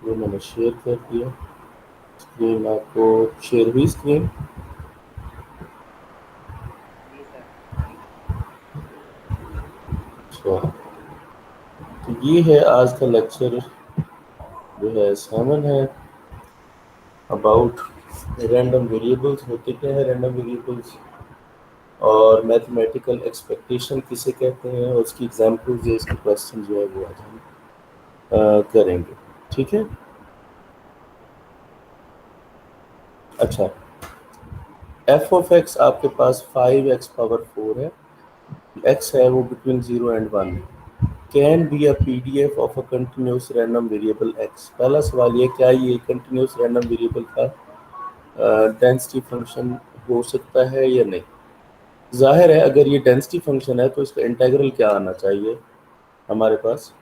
ये मैंने शेयर कर दिया। स्क्रीन आपको शेयर हुई स्क्रीन? जी सर। अच्छा, तो ये है आज का लेक्चर जो है 7 है अबाउट रैंडम वेरिएबल्स। होते क्या है रैंडम वेरिएबल्स, और मैथमेटिकल एक्सपेक्टेशन किसे कहते हैं, और उसकी एग्जांपल्स या इसके क्वेश्चन जो है वो आज हम करेंगे। ठीक है। अच्छा, एफ ऑफ एक्स आपके पास 5x⁴ है। एक्स है वो between 0 and 1 can be a PDF of a continuous random variable x. पहला सवाल ये, क्या ये कंटिन्यूस रैंडम वेरिएबल का डेंसिटी फंक्शन हो सकता है या नहीं? जाहिर है अगर ये डेंसिटी फंक्शन है तो इसका इंटीग्रल क्या आना चाहिए हमारे पास?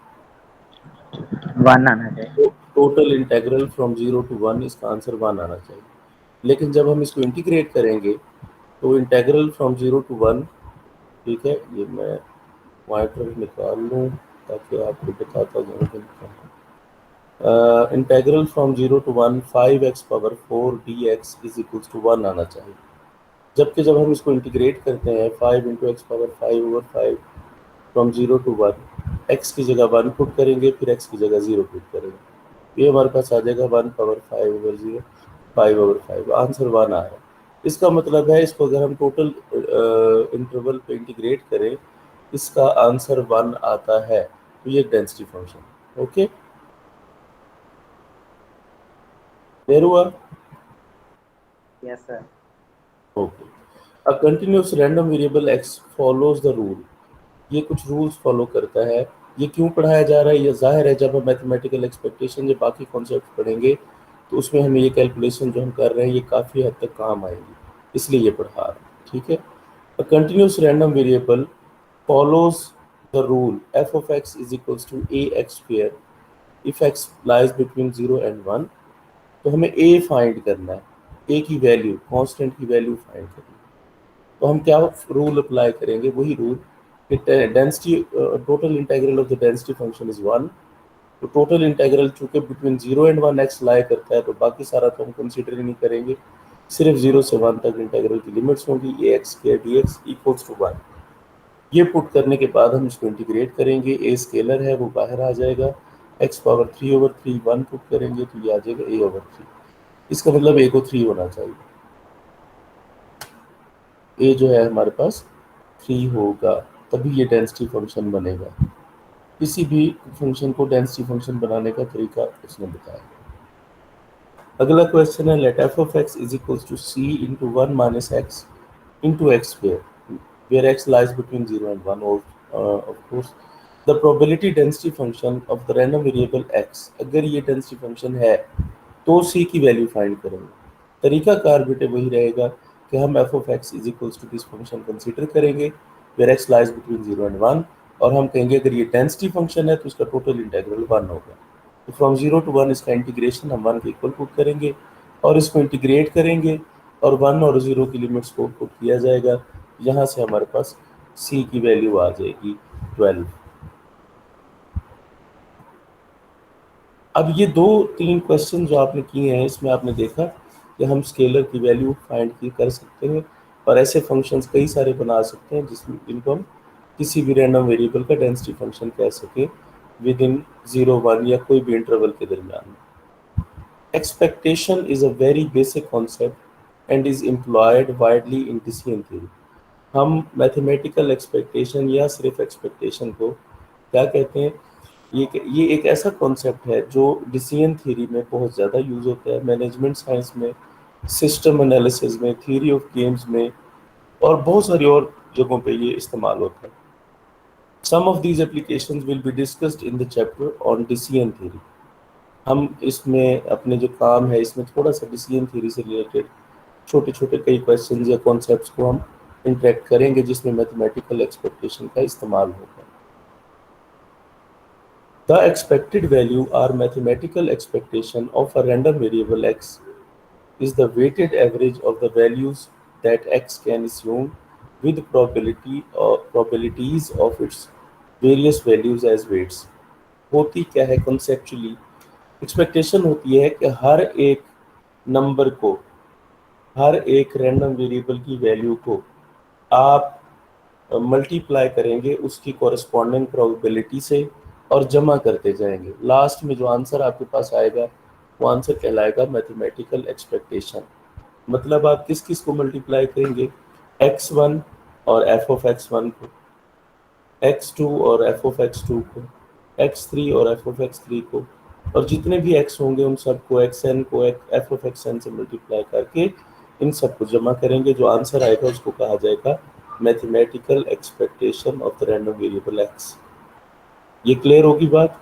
1 आना चाहिए। टोटल इंटीग्रल फ्रॉम 0 to 1, इसका आंसर 1 आना चाहिए। लेकिन जब हम इसको इंटीग्रेट करेंगे तो इंटीग्रल फ्रॉम 0 to 1, ठीक है, ये मैं पॉइंटर निकाल लूँ ताकि आपको बताता जाऊँ। Integral from 0 to 1 5x⁴ dx is equals to 1 आना चाहिए। जबकि जब हम इसको इंटीग्रेट करते हैं 5 × x⁵/5/5 फ्रॉम 0 to 1, एक्स की जगह 1 पुट करेंगे, फिर एक्स की जगह 0 पुट करेंगे, ये हमारे पास आ जाएगा 1/5/0 5/5। आंसर 1 आ रहा है। इसका मतलब है इसको अगर हम टोटल इंटरवल पे इंटीग्रेट करें, इसका आंसर 1 आता है। तो ये डेंसिटी फंक्शन। ओके, क्लियर हुआ? Yes sir. Okay. A continuous random variable x follows the rule. ये कुछ रूल्स फॉलो करता है। ये क्यों पढ़ाया जा रहा है? ये जाहिर है जब हम मैथमेटिकल एक्सपेक्टेशन या बाकी कॉन्सेप्ट पढ़ेंगे तो उसमें हमें ये कैलकुलेशन जो हम कर रहे हैं ये काफ़ी हद तक काम आएगी, इसलिए ये पढ़ा रहे हैं। ठीक है। A continuous random variable follows the rule f of x is equals to ax² if x lies between 0 and 1। तो हमें a फाइंड करना है, a की वैल्यू, कांस्टेंट की वैल्यू फाइंड करनी है। तो हम क्या रूल अप्लाई करेंगे? वही रूल कि density, total integral of the density function is 1। तो टोटल इंटीग्रल चूंकि बिटवीन 0 and 1 एक्स लाई करता है तो बाकी सारा तो हम कंसिडर ही नहीं करेंगे, सिर्फ 0 से 1 तक इंटीग्रल की लिमिट्स होंगी। ax² dx equals to 1। ये पुट करने के बाद हम इसको इंटीग्रेट करेंगे, ए स्केलर है वो बाहर आ जाएगा, x⁴/3/3 1 पुट करेंगे तो ये आ जाएगा a/3। इसका मतलब a को 3 होना चाहिए, a जो है हमारे पास 3 होगा, तभी ये डेंसिटी फंक्शन बनेगा। किसी भी फंक्शन को डेंसिटी फंक्शन बनाने का तरीका उसने बताया। अगला क्वेश्चन है, late f of x is equals to c into 1 minus x into x², where x lies between 0 and 1, or of course the probability density function of the random variable x। अगर ये density function है तो c की value find करेंगे। तरीकाकार बेटे वही रहेगा कि हम f of x is equals to this function consider करेंगे where x lies between 0 and 1, और हम कहेंगे अगर ये डेंसिटी फंक्शन है तो इसका टोटल इंटीग्रल 1 होगा। तो फ्रॉम 0 to 1 इसका इंटीग्रेशन हम 1 के इक्वल पुट करेंगे और इसको इंटीग्रेट करेंगे और 1 और 0 की लिमिट्स को पुट किया जाएगा। यहाँ से हमारे पास c की वैल्यू आ जाएगी 12। अब ये 2-3 क्वेश्चन जो आपने किए हैं इसमें आपने देखा कि हम स्केलर की वैल्यू फाइंड की कर सकते हैं और ऐसे फंक्शंस कई सारे बना सकते हैं जिनको हम किसी भी रैंडम वेरिएबल का डेंसिटी फंक्शन कह सकें विद इन 0 1 या कोई भी इंटरवल के दरमियान। Expectation is a very basic concept and is employed widely in decision theory। हम मैथमेटिकल एक्सपेक्टेशन या सिर्फ एक्सपेक्टेशन को क्या कहते हैं? ये एक ऐसा कॉन्सेप्ट है जो डिसीजन थ्योरी में बहुत ज़्यादा यूज़ होता है, मैनेजमेंट साइंस में, सिस्टम एनालिसिस में, थ्योरी ऑफ गेम्स में, और बहुत सारी और जगहों पे ये इस्तेमाल होता है। सम of these applications will be discussed in the chapter on decision theory. हम इसमें अपने जो काम है इसमें थोड़ा सा डिसीजन थ्योरी से रिलेटेड छोटे छोटे कई क्वेश्चंस या कॉन्सेप्ट्स को हम इंटरेक्ट करेंगे जिसमें मैथमेटिकल एक्सपेक्टेशन का इस्तेमाल होगा। The expected value or mathematical expectation of a random variable x is the weighted average of the values that x can assume with probability or probabilities of its various values as weights। होती क्या है conceptually expectation होती है कि हर एक number को, हर एक random variable की वैल्यू को आप मल्टीप्लाई करेंगे उसकी कॉरेस्पॉन्डिंग प्रोबेबिलिटी से और जमा करते जाएंगे। लास्ट में जो आंसर आपके पास आएगा वो आंसर कहलाएगा मैथमेटिकल एक्सपेक्टेशन। मतलब आप किस किस को मल्टीप्लाई करेंगे, x1 और f(x1) को, x2 और f(x2) को, x3 और f(x3) को, और जितने भी x होंगे उन सबको xn को f(xn) से मल्टीप्लाई करके इन सबको जमा करेंगे। जो आंसर आएगा उसको कहा जाएगा mathematical expectation of the random variable x। ये क्लियर होगी बात?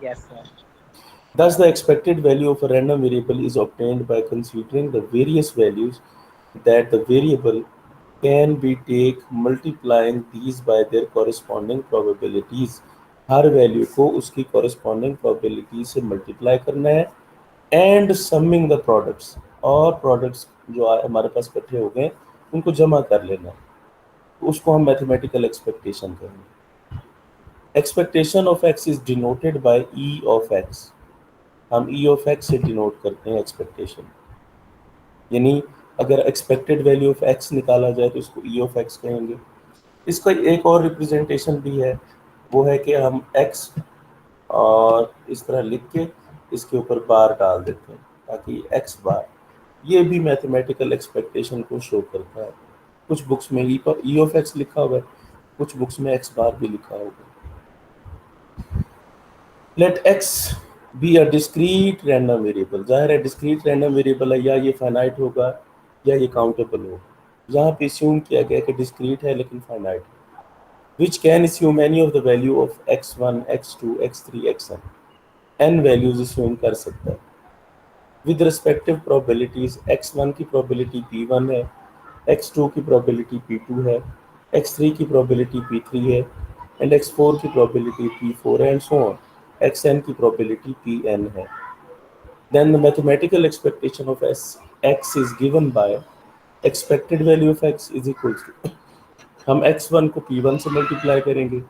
Yes, sir. Thus, the expected value of a random variable is obtained by considering the various values that the variable can be take, multiplying these by their corresponding probabilities। Her value को उसकी corresponding probability से multiply करना है and summing the products, और products जो हमारे पास इकट्ठे हो गए उनको जमा कर लेना है, तो उसको हम मैथमेटिकल एक्सपेक्टेशन करेंगे। Expectation of X is denoted by E of x. हम ई ऑफ एक्स से डिनोट करते हैं एक्सपेक्टेशन, यानी अगर एक्सपेक्टेड वैल्यू ऑफ एक्स निकाला जाए तो इसको ई ऑफ एक्स कहेंगे। इसका एक और रिप्रेजेंटेशन भी है, वो है कि हम एक्स और इस तरह लिख के इसके ऊपर बार डाल देते हैं ताकि एक्स बार, ये भी मैथमेटिकल एक्सपेक्टेशन को शो करता है। कुछ बुक्स में ई ऑफ एक्स लिखा हुआ है, कुछ बुक्स में एक्स बार भी लिखा होगा। Let X be a discrete random variable. जाहिर है डिस्क्रीट रैंडम वेरिएबल है, या ये फाइनाइट होगा या ये काउंटेबल होगा। यहाँ पे अस्यूम किया गया कि डिस्क्रीट है लेकिन फाइनाइट है। Which can assume any of the value of x1 x2 x3 xn। n values assume कर सकता है विद रिस्पेक्टिव प्रोबेबिलिटीज। x1 की प्रोबेबिलिटी p1 है, x2 की प्रोबेबिलिटी p2 है, x3 की प्रोबेबिलिटी p3 है, एंड x4 की प्रोबेबिलिटी p4 है, एंड सो ऑन। xn की प्रोबेबिलिटी pn है। Then the mathematical expectation of x is given by expected value of x is equals to, हम x1 को p1 से multiply करेंगे,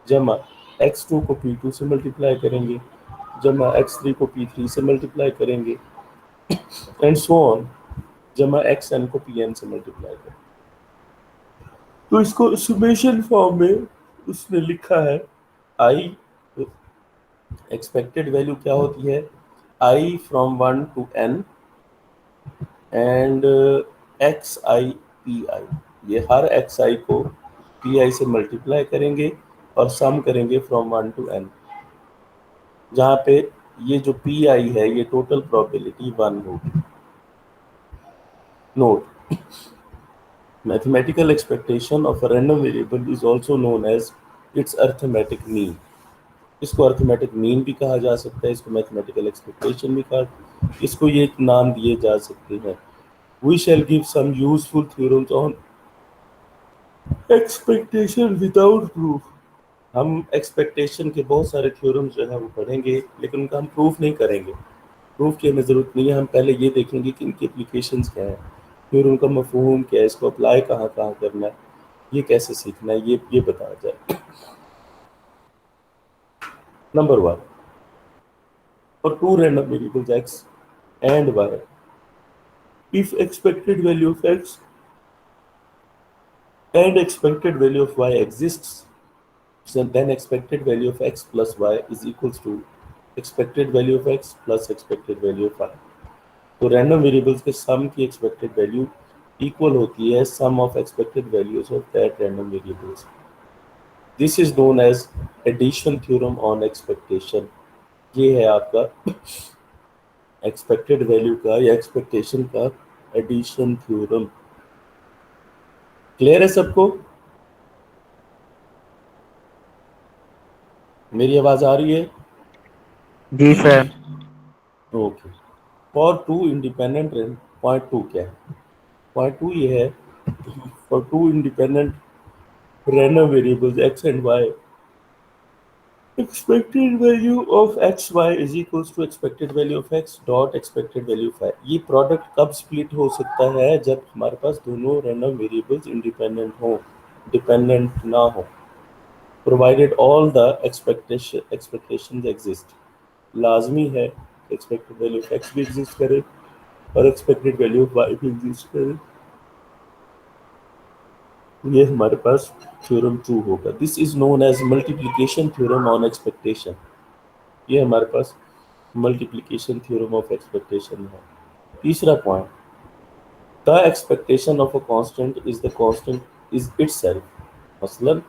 जमा x2 को p2 से मल्टीप्लाई करेंगे, जमा x3 को p3 से मल्टीप्लाई करेंगे, एंड सो ऑन, जमा xn को pn से मल्टीप्लाई करेंगे। तो इसको सुमेशन फॉर्म में उसने लिखा है i, एक्सपेक्टेड वैल्यू क्या होती है, i from 1 to n and x I P I. ये हर एक्स आई को पी आई से मल्टीप्लाई करेंगे और सम करेंगे फ्रॉम 1 to n, जहाँ पे ये जो पी आई है ये टोटल प्रोबेबिलिटी 1 होगी। Note, mathematical expectation of a random variable is also known as its arithmetic mean. इसको अर्थमेटिक मीन भी कहा जा सकता है, इसको मैथमेटिकल एक्सपेक्टेशन भी कहा, इसको ये नाम दिए जा सकते हैं। We shall give some useful theorems on expectation without proof। हम एक्सपेक्टेशन के बहुत सारे थ्योरम्स जो है वो पढ़ेंगे लेकिन उनका हम प्रूफ नहीं करेंगे। प्रूफ की हमें ज़रूरत नहीं है, हम पहले ये देखेंगे कि इनकी एप्लीकेशंस क्या है, फिर उनका मफहूम क्या है, इसको अप्लाई कहाँ कहाँ करना है, ये कैसे सीखना है, ये बताया जाए। Number 1, for two random variables X and Y, if expected value of x and expected value of y exists, so then expected value of x plus y is equals to expected value of x plus expected value of y। तो random variables के sum की expected value equal होती है सम of expected values of that random variables. This is known as addition theorem on expectation. ये है आपका expected value का या एक्सपेक्टेशन का एडिशन थ्योरम। क्लियर है सबको? मेरी आवाज आ रही है? जी sir. Okay. For two independent point two क्या है? पॉइंट टू ये है, for two independent random variables x and y, expected value of xy is equals to expected value of x dot expected value of y। ये product कब split हो सकता है? जब हमारे पास दोनों रैंडम वेरिएबल्स इंडिपेंडेंट हो, डिपेंडेंट ना हो। Provided all the expectation exist. लाजमी है एक्सपेक्टेड वैल्यू ऑफ एक्स भी एग्जिस्ट करे और एक्सपेक्टेड वैल्यू ऑफ वाई भी एग्जिस्ट करे। ये हमारे पास थ्योरम 2 होगा। This is known as multiplication theorem on expectation. ये हमारे पास मल्टीप्लिकेशन थ्योरम ऑफ एक्सपेक्टेशन है। तीसरा point, the expectation of a constant is the constant is itself. मसलन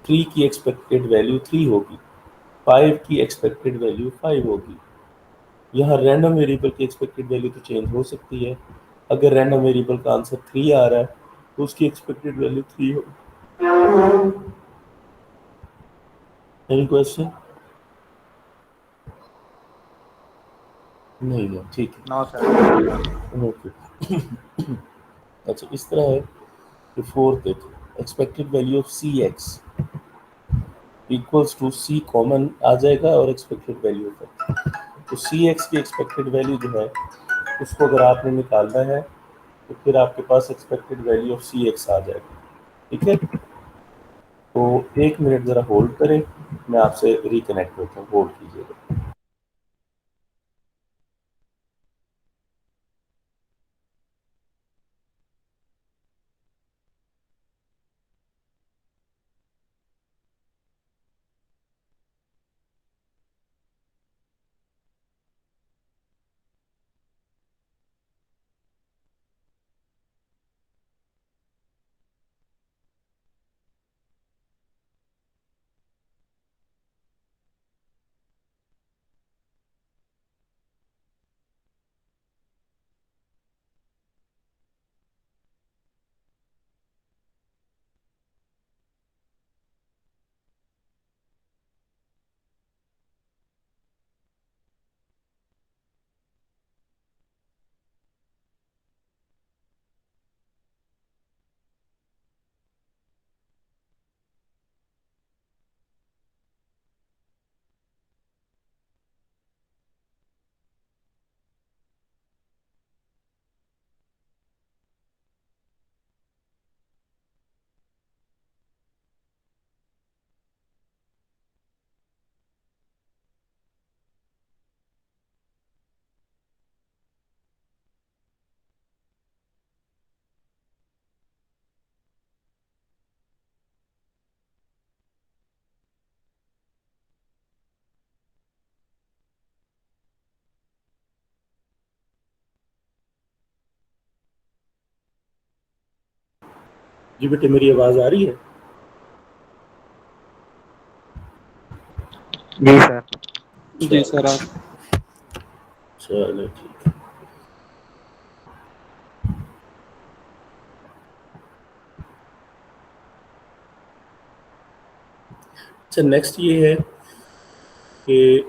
3 की एक्सपेक्टेड वैल्यू 3 होगी, 5 की एक्सपेक्टेड वैल्यू 5 होगी। यहाँ रैंडम वेरिएबल की एक्सपेक्टेड वैल्यू तो चेंज हो सकती है। अगर रैंडम वेरिएबल का आंसर 3 आ रहा है तो उसकी एक्सपेक्टेड वैल्यू 3 होगी। Any question? नहीं है, ठीक है। No, sir. ओके। अच्छा, इस तरह है कि फोर्थ देखो, expected value of c x equals to c common आ जाएगा और एक्सपेक्टेड वैल्यू ऑफ एक्स। तो सी एक्स की एक्सपेक्टेड वैल्यू जो है उसको अगर आपने निकालना है तो फिर आपके पास expected value of c x आ जाएगा। ठीक है, तो 1 मिनट ज़रा होल्ड करें, मैं आपसे रिकनेक्ट होता हूँ, होल्ड कीजिएगा। जी बेटे, मेरी आवाज़ आ रही है? जी सर। जी सर आप चलो ठीक है। अच्छा, नेक्स्ट ये है कि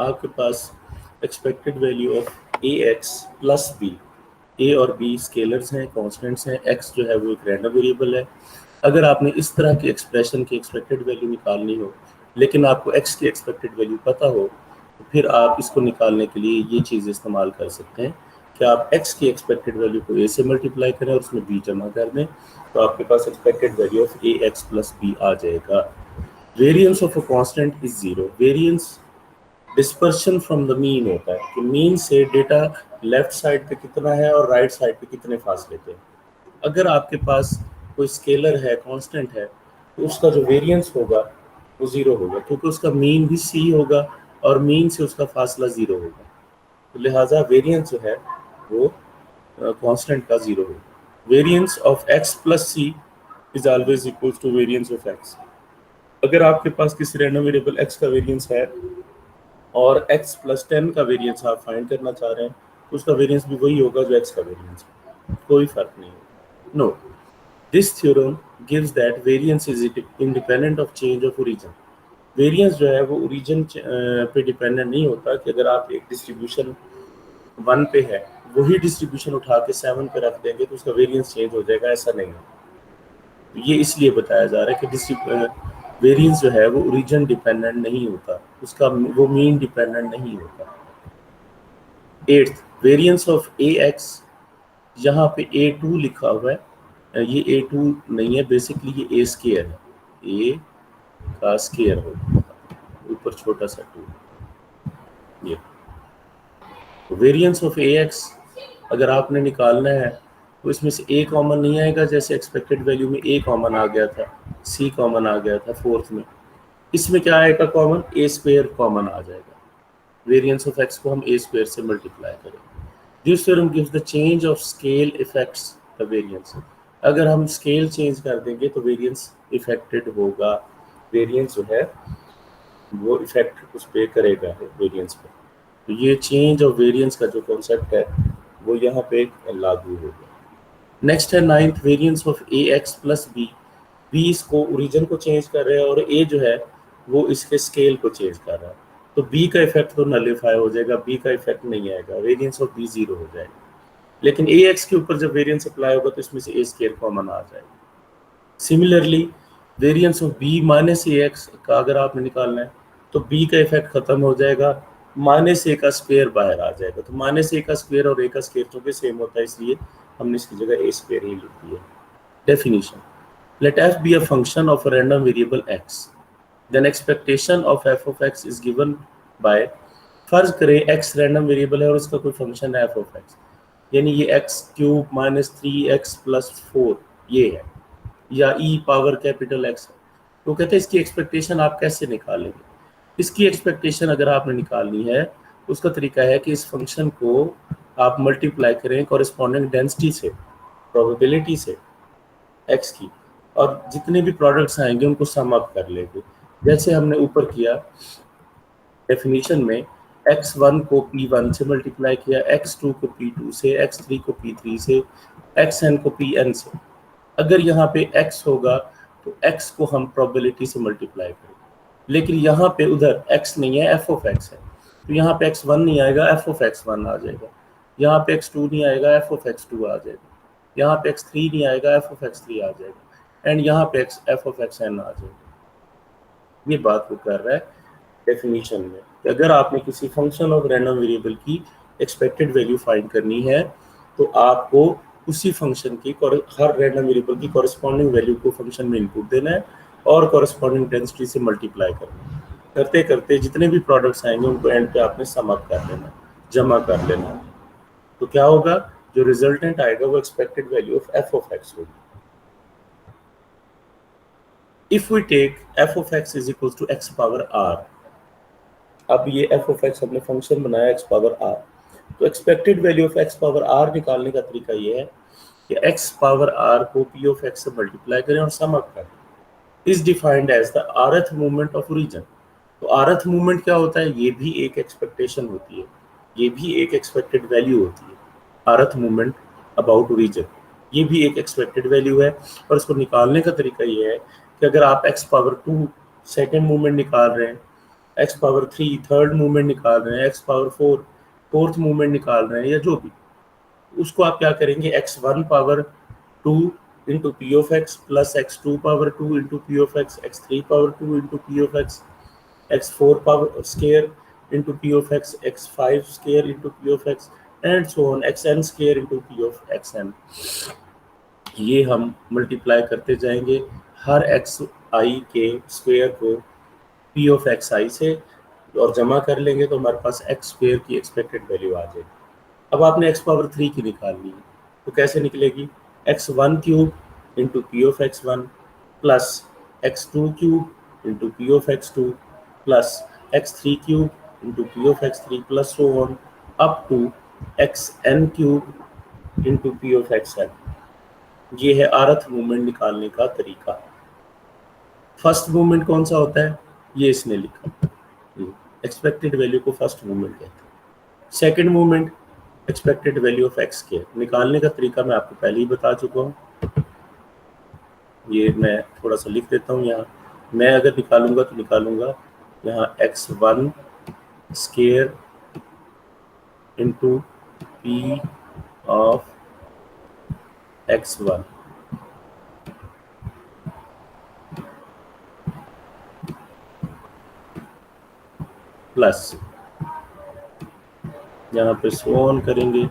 आपके पास expected value of a x plus b. A और बी स्केलर्स हैं, कॉन्स्टेंट्स हैं, एक्स जो है वो एक रैंडम वेरिएबल है। अगर आपने इस तरह की एक्सप्रेशन की एक्सपेक्टेड वैल्यू निकालनी हो लेकिन आपको एक्स की एक्सपेक्टेड वैल्यू पता हो तो फिर आप इसको निकालने के लिए ये चीज़ इस्तेमाल कर सकते हैं कि आप एक्स की एक्सपेक्टेड वैल्यू को ए से मल्टीप्लाई करें और उसमें बी जमा कर दें, तो आपके पास expected value of a x plus b आ जाएगा। Variance of a constant is zero. Variance dispersion from the mean होता है कि मीन से डेटा लेफ्ट साइड पे कितना है और राइट साइड पे कितने फासले पे। अगर आपके पास कोई स्केलर है, कांस्टेंट है, तो उसका जो वेरिएंस होगा वो जीरो होगा क्योंकि उसका मीन भी सी होगा और मीन से उसका फासला जीरो होगा। तो लिहाजा वेरिएंस जो है वो कांस्टेंट का जीरो होगा। Variance of X plus C is always equal to variance of X. अगर आपके पास किसी रैंडम वेरिएबल एक्स का वेरिएंस है और x प्लस 10 का वेरिएंस आप फाइंड करना चाह रहे हैं तो उसका वेरिएंस भी वही होगा जो x का वेरिएंस है, कोई फर्क नहीं होगा। No, this theorem gives that variance is independent of change of origin. Variance जो है वो ओरिजिन पे डिपेंडेंट नहीं होता कि अगर आप एक डिस्ट्रीब्यूशन 1 पे है वही डिस्ट्रीब्यूशन उठा के 7 पे रख देंगे तो उसका वेरिएंस चेंज हो जाएगा, ऐसा नहीं है। तो ये इसलिए बताया जा रहा है कि वेरिएंस जो है वो ओरिजिन डिपेंडेंट नहीं होता, उसका वो मीन डिपेंडेंट नहीं होता। Eighth, variance of a x, यहाँ पे A2 लिखा हुआ है ये A2 नहीं है, बेसिकली ये A स्केयर है, A का स्केयर होगा, ऊपर छोटा सा 2। ये वेरिएंस ऑफ AX अगर आपने निकालना है तो इसमें से A कॉमन नहीं आएगा, जैसे एक्सपेक्टेड वैल्यू में A कॉमन आ गया था, C कॉमन आ गया था फोर्थ में। इसमें क्या आएगा कॉमन? A स्क्वायर कॉमन आ जाएगा। वेरिएंस ऑफ x को हम A स्क्वायर से मल्टीप्लाई करेंगे। This theorem gives the change of scale effects the variance. अगर हम स्केल चेंज कर देंगे तो वेरिएंस इफेक्टेड होगा, वेरिएंस जो है वो इफेक्ट उस पर करेगा वेरिएंस पर। तो ये चेंज ऑफ वेरिएंस का जो कॉन्सेप्ट है वो यहाँ पे लागू होगा। नेक्स्ट है ninth, variance of AX plus B इसको ओरिजिन को चेंज कर रहे हैं और A जो है वो इसके स्केल को चेंज कर रहा है, तो B का इफेक्ट तो नलिफाई हो जाएगा, B का इफेक्ट नहीं आएगा, वेरिएंस ऑफ B 0 हो जाएगा। लेकिन AX के ऊपर जब वेरिएंस अप्लाई होगा तो इसमें से A स्केयर कॉमन आ जाएगा। Similarly variance of B minus AX का अगर आपने निकालना है तो B का इफेक्ट खत्म हो जाएगा, माइनस A का स्क्वायर बाहर आ जाएगा। तो माइनस A का स्क्वायर और A का स्क्वायर चूंकि सेम होता है इसलिए हमने इसकी जगह A स्क्वायर ही लिख दिया। Definition, let f be a function of a random variable x, then expectation of f of x is given by, फर्ज करें x रैंडम वेरिएबल है और इसका कोई फंक्शन है f of x, यानी ये x cube minus 3x plus 4 ये है, या e पावर कैपिटल x है। तो कहते हैं इसकी एक्सपेक्टेशन आप कैसे निकालेंगे? इसकी एक्सपेक्टेशन अगर आपने निकालनी है उसका तरीका है कि इस फंक्शन को आप मल्टीप्लाई करें कॉरेस्पॉन्डिंग डेंसिटी से, प्रोबेबिलिटी से x की, और जितने भी प्रोडक्ट्स आएंगे उनको सम अप कर लेंगे, जैसे हमने ऊपर किया डेफिनेशन में। x1 को p1 से मल्टीप्लाई किया, x2 को p2 से, x3 को p3 से, xn को pn से। अगर यहाँ पे x होगा तो x को हम प्रोबेबिलिटी से मल्टीप्लाई करेंगे, लेकिन यहाँ पे उधर x नहीं है, f ऑफ x है, तो यहाँ पे x1 नहीं आएगा, f ऑफ x1 आ जाएगा। यहाँ पे x2 नहीं आएगा, f ऑफ x2 आ जाएगा। यहाँ पे x3 नहीं आएगा, f ऑफ x3 आ जाएगा। एंड यहाँ पे f ऑफ xn आ जाएगा। ये बात वो कर रहा है डेफिनेशन में कि अगर आपने किसी फंक्शन ऑफ रैंडम वेरिएबल की एक्सपेक्टेड वैल्यू फाइंड करनी है तो आपको उसी फंक्शन की हर रैंडम वेरिएबल की कॉरेस्पॉन्डिंग वैल्यू को फंक्शन में इनपुट देना है और कॉरेस्पॉन्डिंग डेंसिटी से मल्टीप्लाई करना है। करते करते जितने भी प्रोडक्ट्स आएंगे उनको एंड पे आपने सम अप कर लेना, जमा कर लेना। तो क्या होगा, जो रिजल्टेंट आएगा वो expected value of f of x होगी। If we take f of x is equals to x power r, अब ये f of x हमने फंक्शन बनाया x पावर r, तो expected value of x power r निकालने का तरीका ये है कि x पावर r को p of x से मल्टीप्लाई करें और सम अप करें। Is defined as the rth movement of origin. तो rth मूवमेंट क्या होता है? ये भी एक एक्सपेक्टेशन होती है, ये भी एक एक्सपेक्टेड वैल्यू होती है। rth मूवमेंट अबाउट ओरिजिन ये भी एक एक्सपेक्टेड वैल्यू है, और इसको निकालने का तरीका ये है कि अगर आप x पावर 2 सेकेंड मूवमेंट निकाल रहे हैं, x पावर 3 थर्ड मूवमेंट निकाल रहे हैं, x पावर 4 फोर्थ मूवमेंट निकाल रहे हैं, या जो भी, उसको आप क्या करेंगे, x1 power 2 into P of X plus x2 power 2 into P of x, x3 power 2 into P of x, x4 power square into P of x, x5 square into P of x, and so on, xn square into P of xn। ये हम multiply करते जाएंगे हर x आई के square को P of x आई से, और जमा कर लेंगे तो हमारे पास एक्स स्क्वायर की एक्सपेक्टेड वैल्यू आ जाएगी। अब आपने एक्स पावर 3 की निकालनी है, तो कैसे निकलेगी? x1 cube into P of x1 plus x2 cube into P of x2 plus x3 cube into P of x3 plus so on up to xn cube into P of xn। ये है rth movement निकालने का तरीका। First movement कौन सा होता है? ये इसने लिखा, एक्सपेक्टेड वैल्यू को फर्स्ट मूवमेंट कहते हैं। Second movement expected value of x के निकालने का तरीका मैं आपको पहले ही बता चुका हूँ। ये मैं थोड़ा सा लिख देता हूँ यहाँ। मैं अगर निकालूंगा तो निकालूंगा यहाँ x1 square into P of x1 plus यहाँ पे सो ऑन करेंगे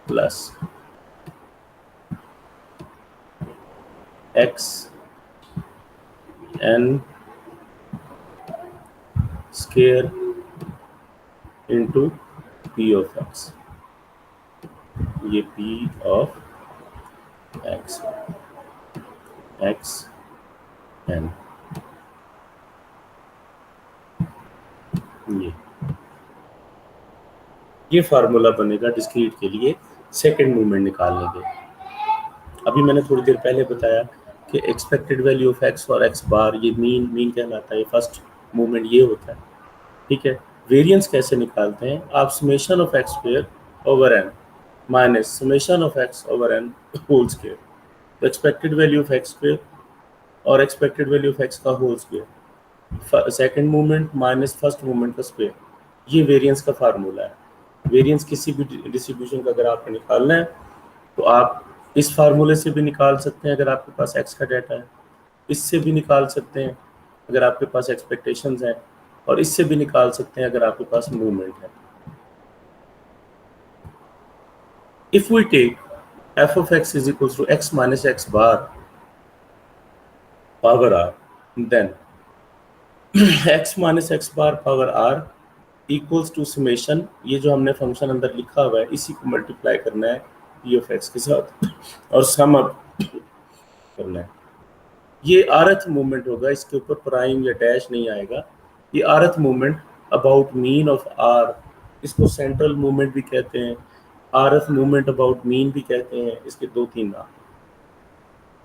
plus x n square into P of x, ये p of x x n, ये फार्मूला बनेगा डिस्क्रीट के लिए सेकंड मूवमेंट निकालने के। अभी मैंने थोड़ी देर पहले बताया कि एक्सपेक्टेड वैल्यू ऑफ एक्स और एक्स बार, ये मीन कहलाता है, ये फर्स्ट मूवमेंट ये होता है, ठीक है। वेरिएंस कैसे निकालते हैं, आप summation of x square over n minus summation of x over n whole square, तो expected value of x square और एक्सपेक्टेड वैल्यू ऑफ एक्स का whole square, second movement minus first movement का square, ये variance का formula है। Variance किसी भी distribution का अगर आपको निकालना है तो आप इस फार्मूले से भी निकाल सकते हैं अगर आपके पास एक्स का डाटा है, इससे भी निकाल सकते हैं अगर आपके पास एक्सपेक्टेशंस हैं, और इससे भी निकाल सकते हैं अगर आपके पास मूवमेंट है। If we take F of X is equal to X minus x bar power R, then X minus x bar power R equals to summation, ये जो हमने फंक्शन अंदर लिखा हुआ है इसी को मल्टीप्लाई करना है पी ऑफ एक्स के साथ और सम अप करना है। ये आरथ मूवमेंट होगा, इसके ऊपर प्राइम या डैश नहीं आएगा। ये rth movement about mean of r, इसको सेंट्रल मूवमेंट भी कहते हैं, आरथ मूवमेंट अबाउट मीन भी कहते हैं, इसके 2-3 नाम,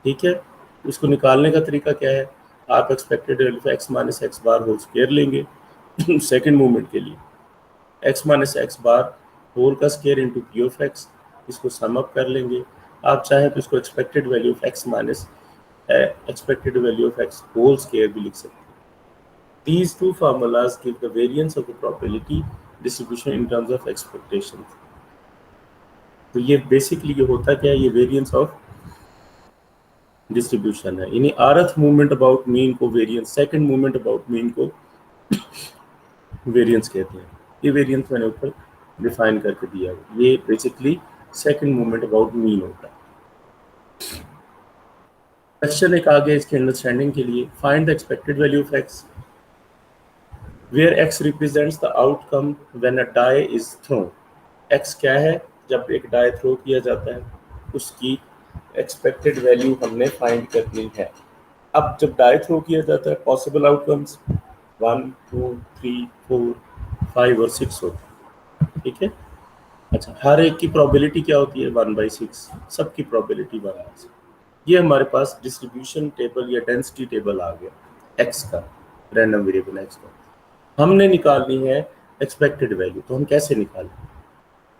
ठीक है। इसको निकालने का तरीका क्या है, आप expected value of x minus x bar whole square लेंगे सेकेंड मूवमेंट के लिए, x minus x bar whole का square into P of x, इसको सम अप कर लेंगे। आप चाहें तो इसको expected value of x minus expected value of x whole square भी लिख सकते हैं। These two formulas give the variance of the probability distribution in terms of expectations. तो ये बेसिकली ये होता क्या है, ये वेरिएंस ऑफ डिस्ट्रीब्यूशन है, यानी आरथ मूवमेंट अबाउट मीन को variance, second movement about mean को वेरिएंस कहते हैं। ये वेरिएंस मैंने ऊपर डिफाइन करके दिया है, ये basically second movement about mean होता है। क्वेश्चन एक आगे इसके अंडरस्टैंडिंग के लिए, find the expected value of x where x represents the outcome when a die is thrown। x क्या है, जब एक डाई थ्रो किया जाता है उसकी एक्सपेक्टेड वैल्यू हमने फाइंड करनी है। अब जब डाई थ्रो किया जाता है पॉसिबल आउटकम्स 1, 2, 3, 4, 5 और 6 होते हैं, ठीक है। अच्छा, हर एक की प्रोबेबिलिटी क्या होती है 1/6, सबकी प्रोबेबिलिटी 1/6। ये हमारे पास डिस्ट्रीब्यूशन टेबल या डेंसिटी टेबल आ गया एक्स का, रैंडम वेरिएबल एक्स का। हमने निकालनी है एक्सपेक्टेड वैल्यू, तो हम कैसे निकालें,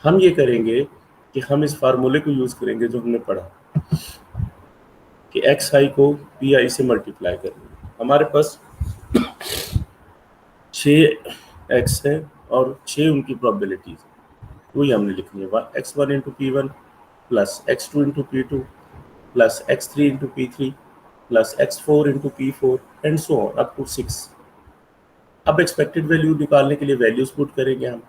हम ये करेंगे कि हम इस फार्मूले को यूज़ करेंगे जो हमने पढ़ा कि एक्स आई को पी आई से मल्टीप्लाई करेंगे। हमारे पास 6 एक्स है और 6 उनकी प्रोबेबिलिटीज, वही हमने लिखनी है, x1 into P1 plus x2 into P2 plus x3 into P3 plus x4 into P4 and so on up to 6। अब एक्सपेक्टेड वैल्यू निकालने के लिए वैल्यूज पुट करेंगे हम,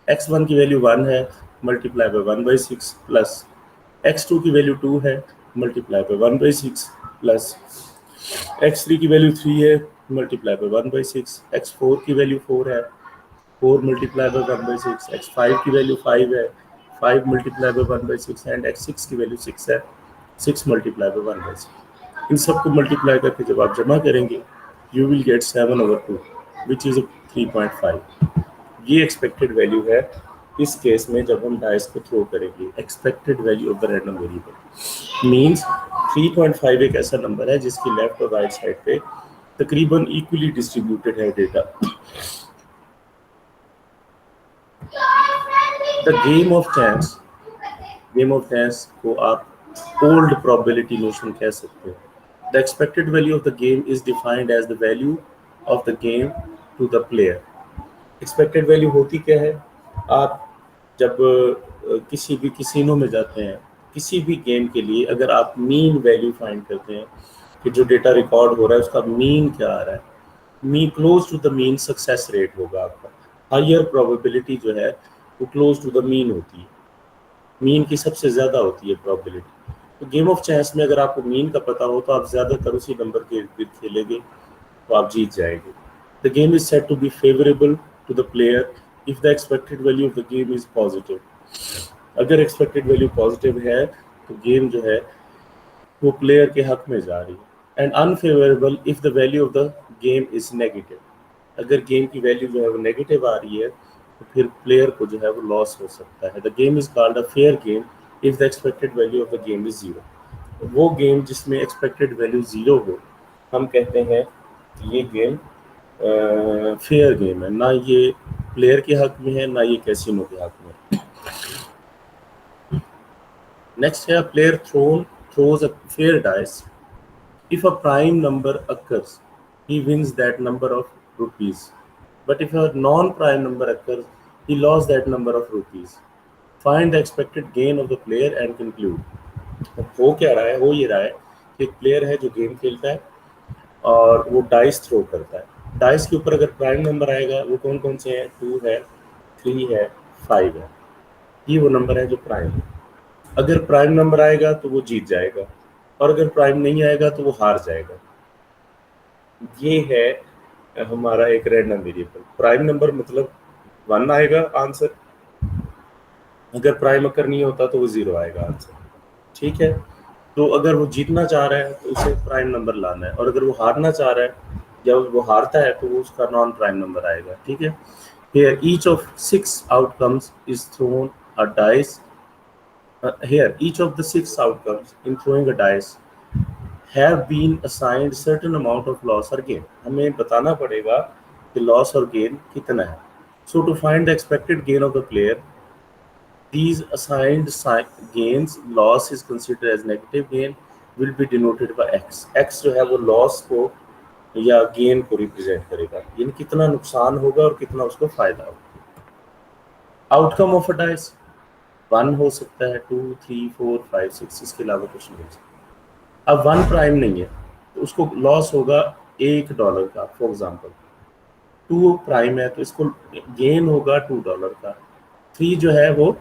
x1 की वैल्यू 1 है मल्टीप्लाई बाय 1/6 प्लस x2 की वैल्यू 2 है मल्टीप्लाई बाय 1/6 प्लस x3 की वैल्यू 3 है मल्टीप्लाई बाय 1/6, x4 की वैल्यू 4 है 4 मल्टीप्लाई बाय 1/6, x5 की वैल्यू 5 है 5 मल्टीप्लाई बाय 1/6 एंड x6 की वैल्यू 6 है 6 मल्टीप्लाई बाय 1/6। इन सबको मल्टीप्लाई करके जब आप जमा करेंगे you will get 7/2 which is 3.5। ये एक्सपेक्टेड वैल्यू है इस केस में जब हम डाइस को थ्रो करेंगे। Expected value of the random variable means 3.5 एक ऐसा नंबर है जिसकी लेफ्ट और राइट साइड पे तकरीबन इक्वली डिस्ट्रीब्यूटेड है data. The game of chance को आप ओल्ड प्रोबेबिलिटी नोशन कह सकते हो। The expected value of the game is defined as the value of the game to the player. Expected value होती क्या है, आप जब किसी भी कैसीनो में जाते हैं किसी भी गेम के लिए, अगर आप मीन वैल्यू फाइंड करते हैं कि जो डेटा रिकॉर्ड हो रहा है उसका मीन क्या आ रहा है, mean close to the mean success rate होगा आपका। हायर प्रोबेबिलिटी जो है वो क्लोज टू द मीन होती है, मीन की सबसे ज़्यादा होती है प्रोबेबिलिटी। तो गेम ऑफ चेस में अगर आपको मीन का पता हो तो आप ज़्यादातर उसी नंबर के इर्द गिर्द खेलेंगे तो आप जीत जाएंगे। The game is set to be favourable to the player if the expected value of the game is positive. अगर एक्सपेक्टेड वैल्यू पॉजिटिव है तो गेम जो है वो प्लेयर के हक में जा रही है। And unfavourable if the value of the game is negative. अगर गेम की वैल्यू जो है वो नेगेटिव आ रही है तो फिर प्लेयर को जो है वो लॉस हो सकता है। The game is called a fair game if the expected value of the game is zero. वो गेम जिसमें एक्सपेक्टेड वैल्यू जीरो हो हम कहते हैं कि ये गेम फेयर गेम है, ना ये प्लेयर के हक में है ना ये कैसीनो के हक में। नेक्स्ट है player throws a fair dice. If a prime number occurs, he wins that number of rupees. But if a non-prime number occurs, he lost that number of rupees. Find the expected gain of the player and conclude. हो क्या रहा है? हो ये रहा है कि एक प्लेयर है जो गेम खेलता है और वो डाइस थ्रो करता है। डाइस के ऊपर अगर प्राइम नंबर आएगा वो कौन कौन से हैं? 2 है, 3 है, 5 है। ये वो नंबर है जो प्राइम है। अगर प्राइम नंबर आएगा तो वो जीत जाएगा और अगर प्राइम नहीं आएगा तो वो हार जाएगा। ये है हमारा एक रैंडम वेरिएबल। प्राइम नंबर मतलब 1 आएगा आंसर, अगर प्राइम अकर नहीं होता तो वो 0 आएगा आंसर। ठीक है, तो अगर वो जीतना चाह रहा है तो उसे प्राइम नंबर लाना है और अगर वो हारना चाह रहा है जब वो हारता है तो वो उसका नॉन प्राइम नंबर आएगा। ठीक है, hear each of 6 outcomes is throne a dice. Here, each of the 6 outcomes in throwing a dice have been assigned certain amount of loss or gain. हमें बताना पड़ेगा कि loss और gain कितना है। So to find the expected gain of the player, these assigned gains, loss is considered as negative gain, will be denoted by x. X जो है वो loss को या gain को represent करेगा, यानी कितना नुकसान होगा और कितना उसको फायदा होगा। Outcome of a dice 1 हो सकता है, 2, 3, 4, 5, 6, इसके अलावा कुछ नहीं हो सकता। अब 1 प्राइम नहीं है तो उसको लॉस होगा $1 का फॉर एग्जांपल। 2 प्राइम है तो इसको गेन होगा $2 का। 3 जो है वो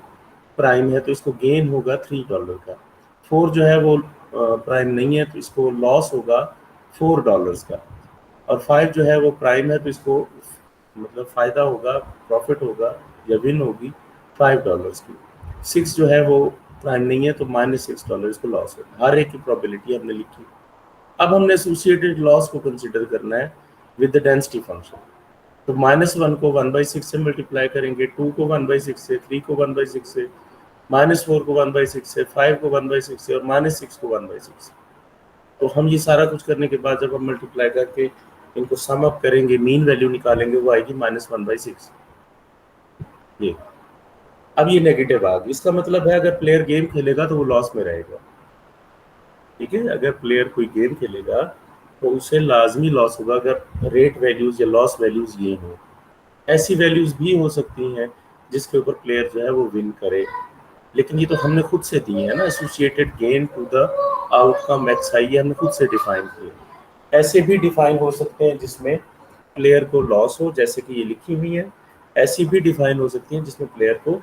प्राइम है तो इसको गेन होगा $3 का। 4 जो है वो प्राइम नहीं है तो इसको लॉस होगा $4 का। और 5 जो है वो प्राइम है तो इसको मतलब फ़ायदा होगा, प्रॉफिट होगा या विन होगी $5 की। 6 जो है वो प्राइम नहीं है तो -$6 इसको लॉस होगा। हर एक की प्रोबेबिलिटी हमने लिखी। अब हमने एसोसिएटेड लॉस को कंसिडर करना है विद द डेंसिटी फंक्शन। तो -1 को 1/6 से मल्टीप्लाई करेंगे, 2 को 1/6 से, 3 को 1/6 से, -4 को 1/6 से, 5 को 1/6 से और -6 को 1/6 से। तो हम ये सारा कुछ करने के बाद जब हम मल्टीप्लाई करके इनको सम अप करेंगे, मीन वैल्यू निकालेंगे, वो आएगी -1/6। ये अब ये नेगेटिव आ गई, इसका मतलब है अगर प्लेयर गेम खेलेगा तो वो लॉस में रहेगा। ठीक है, अगर प्लेयर कोई गेम खेलेगा तो उसे लाजमी लॉस होगा अगर रेट वैल्यूज या लॉस वैल्यूज ये हों। ऐसी वैल्यूज भी हो सकती हैं जिसके ऊपर प्लेयर जो है वो विन करे, लेकिन ये तो हमने खुद से दी है ना, associated gain to the outcome x i, ये हमने खुद से डिफाइन किया। ऐसे भी डिफाइन हो सकते हैं जिसमें प्लेयर को लॉस हो, जैसे कि ये लिखी हुई है। ऐसी भी डिफाइन हो सकती है जिसमें प्लेयर को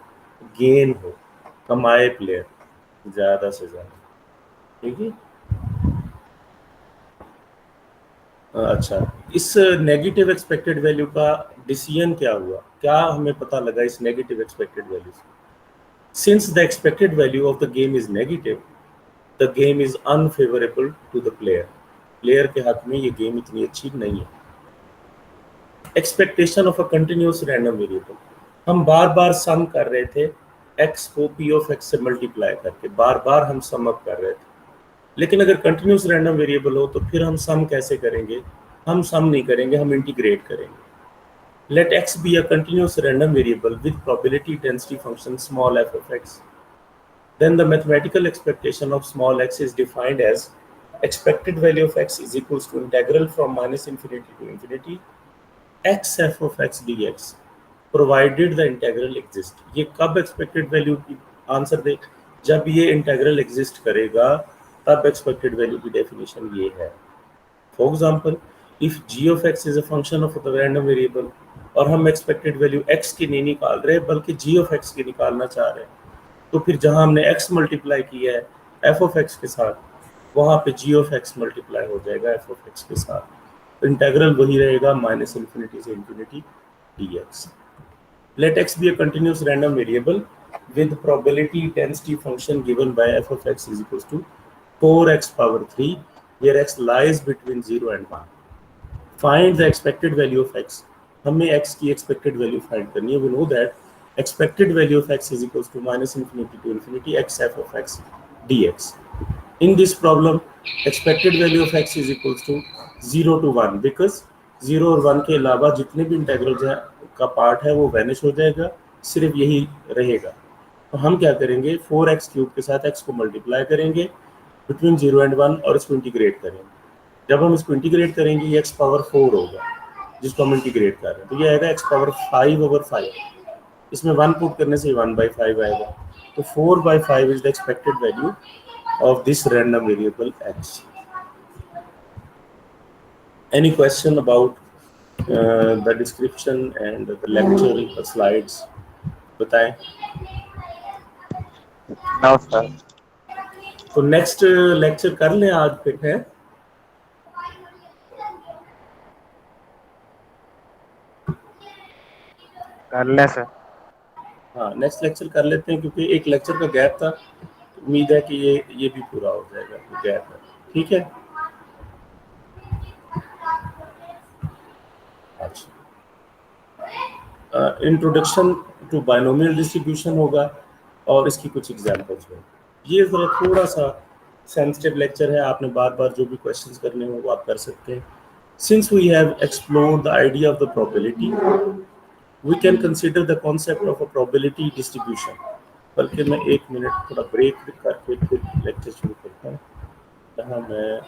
गेन हो, कमाए प्लेयर ज़्यादा से ज़्यादा। ठीक है, अच्छा, इस नेगेटिव एक्सपेक्टेड वैल्यू का डिसीजन क्या हुआ, क्या हमें पता लगा इस नेगेटिव एक्सपेक्टेड वैल्यू से? Since the expected value of the game is negative, the game is unfavourable to the player. Player के हक में ये गेम इतनी अच्छी नहीं है। Expectation of a continuous random variable, हम बार बार सम कर रहे थे x को p ऑफ x से मल्टीप्लाई करके, बार बार हम सम अप कर रहे थे। लेकिन अगर कंटिन्यूस रैंडम वेरिएबल हो तो फिर हम सम कैसे करेंगे? हम सम नहीं करेंगे, हम इंटीग्रेट करेंगे। Let x be a continuous random variable with probability density function small f of x, then the mathematical expectation of small x is defined as expected value of x is equals to integral from -infinity to infinity x f of x dx provided the integral exist। ये कब expected value की answer दे? जब ये integral exist करेगा तब expected value की definition ये है। For example, if g of x is a function of the random variable और हम एक्सपेक्टेड वैल्यू x की नहीं निकाल रहे बल्कि g of x की निकालना चाह रहे हैं, तो फिर जहां हमने x मल्टीप्लाई किया है एफ ऑफ एक्स के साथ, वहाँ पे जी ऑफ एक्स मल्टीप्लाई हो जाएगा एफ ऑफ एक्स के साथ, तो इंटेग्रल वही रहेगा माइनस इन्फिनिटी से infinity D x. Let x be a continuous random variable with probability density function given by f of x is equals to 4x power 3, where x lies between 0 and 1. Find the expected value of x. हमें x की expected value find करनी है. We know that expected value of x is equals to minus infinity to infinity x f of x dx. In this problem, expected value of x is equals to 0 to 1 because 0 और 1 के अलावा जितने भी integral का part है वो vanish हो जाएगा, सिर्फ यही रहेगा. तो हम क्या करेंगे, 4x क्यूब के साथ x को मल्टीप्लाई करेंगे बिटवीन 0 एंड 1 और इसको इंटीग्रेट करेंगे. जब हम इसको इंटीग्रेट करेंगे ये x पावर 4 होगा जिसको हम इंटीग्रेट कर रहे हैं, तो ये आएगा x पावर 5/5. इसमें 1 पुट करने से 1/5 आएगा. तो 4/5 is the expected value of this random variable x. Any question about the description and the lecture slides? बताएं. No, sir. तो नेक्स्ट लेक्चर कर लें आज फिर है. कर ले सर. हाँ, नेक्स्ट लेक्चर कर लेते हैं क्योंकि एक लेक्चर का गैप था. उम्मीद है कि ये भी पूरा हो जाएगा. गैप है, ठीक है. इंट्रोडक्शन टू बायनोमियल डिस्ट्रीब्यूशन होगा और इसकी कुछ एग्जांपल्स होंगे. ये ज़रा थोड़ा सा सेंसिटिव लेक्चर है. आपने बार बार जो भी क्वेश्चंस करने हो वो आप कर सकते हैं. Since we have explored the idea of the probability, we can consider the concept of a probability distribution. बल्कि मैं 1 मिनट थोड़ा ब्रेक करके फिर लेक्चर शुरू करता हूँ. जहाँ मैं